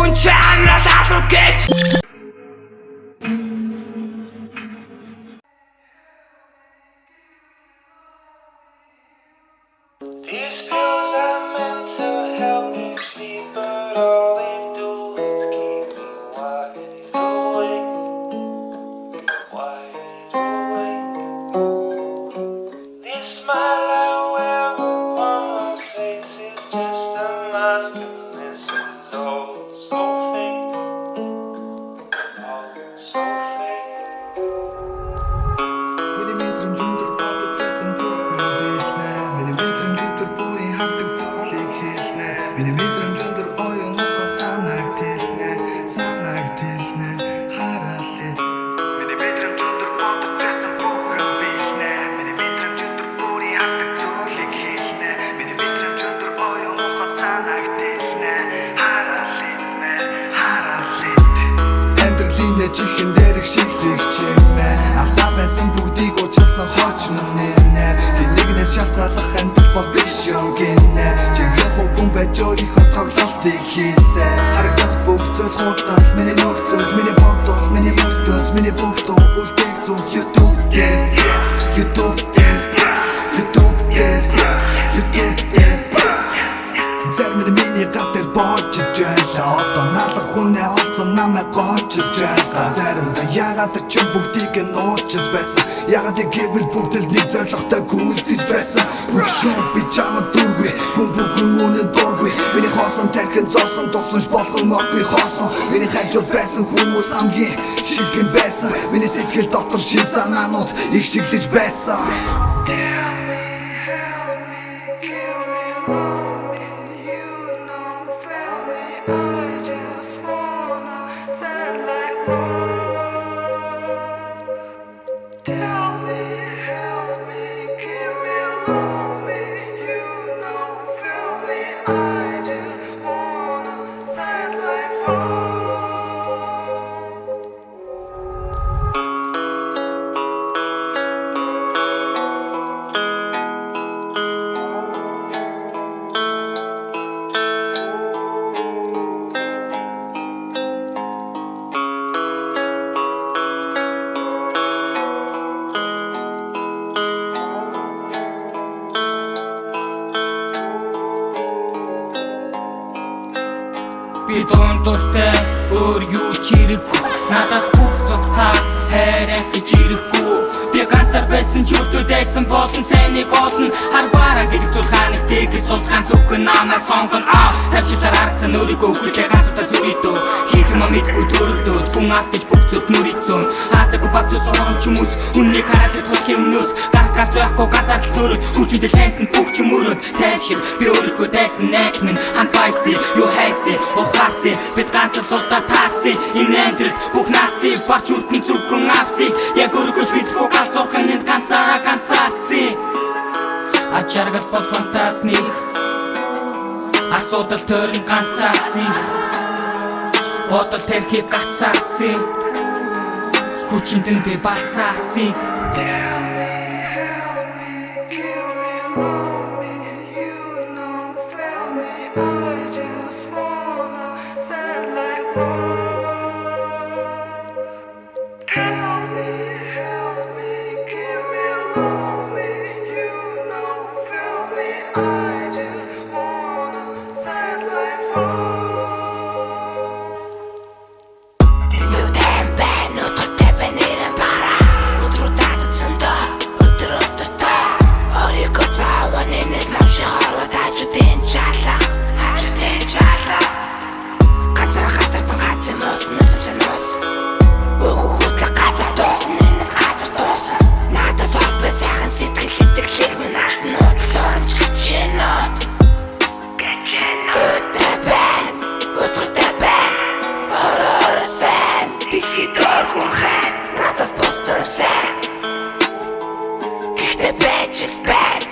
хүн чанар асууд гэж. These pills are meant to help me sleep, but all they do is keep me wide awake, wide awake. This smile I wear on my face is just a mask, and this is all so fake, all so fake. Millimeter жүндэр бодож байсан бүхэн билнэ. Millimeter жүндэр бүрийн хардаг зүйлийг хэлнэ. Millimeter жүндэр оюун ухаан санагдэлнэ. Санагдэлнэ хараалт. Millimeter жүндэр бодож байсан бүхэн билнэ. Millimeter жүндэр бүрийн хардаг зүйлийг хэлнэ. Millimeter жүндэр оюун ухаан санагдэлнэ. Хараалт. Амьдралын чихэн дээрх шиглэх чимээ. Алдаа байсан бүгдийг уучлсан хооч минь. Нэгнээс шалтгаалах амьдрал бол биш юм гинэ. Чихэн хүн байж өөрийнхөө тоглолтыг хийсэн. Харагдах бүх зүйл худал. Миний нөхцөл, миний бодол, миний ертөнц, миний бүх дуу үлдээх зүйлс YouTube дээр. Зарим миний гар дээр боочж байлаа. Одоо налах хүнээ олцсон намайг гоочж байгаа. Заримдаа ягаад ч юм бүгдийг нь уучилж байсан. Ягаад гэвэл бүгд л нэг зорилготой гүйлдэж байсан. Бүх шум би чамд дургүй. Хүн бүхэн үнэн дургүй. Миний хоосон тархин зоосон дусанж болгон оргүй хоосон. Миний хажууд байсан хүмүүс амгийн шилгэн байсан. Миний сэтгэл дотор шин санаанууд их шиглэж байсан. Би дундуртай өөр юу ч ирэхгүй. Надаас бүх зүгтаа хайрах гэж ирэхгүй. Би ганцаар байсан ч өртөөдсэн болон сайныг олно. Хар бараа гэдэг зүйл ханагтыг гэж зулгаан зөвхөн намайг сонгоно. Тавшилаар аргацсан өөрийгөө үхэлээ ганцуудаа зүрийдөө. Хийх юм мэдгүй төрөлдөөд хүн автаж бүх зүйл нүрийцөн. Хаасаагүй баг зүс оромч хүмүүс үннийг хараад тулхи өмнөөс гарах зайхгүй ганцаар төрөд хүчмэдэл хайсан бүх ч мөрөд тавшил. Би өөрийнхөө дайсан найз минь хамт байсан юу хайсан ухаарсан. Бид ганцлуудаа таарсан энэ амьдралд бүх насыг барч үрдэн зүгэн авсан. Яг өөрийгөө шийдэхгүй галзуурхан энд ганцаарцсан. Ачааргал бол фантастик. Асуудал төрн ганцаарсан. Бодол тэрхийг гацаарсан. Хүчиндэн би балцаарсан. Надад бостон сайн. Гэхдээ байж л байна.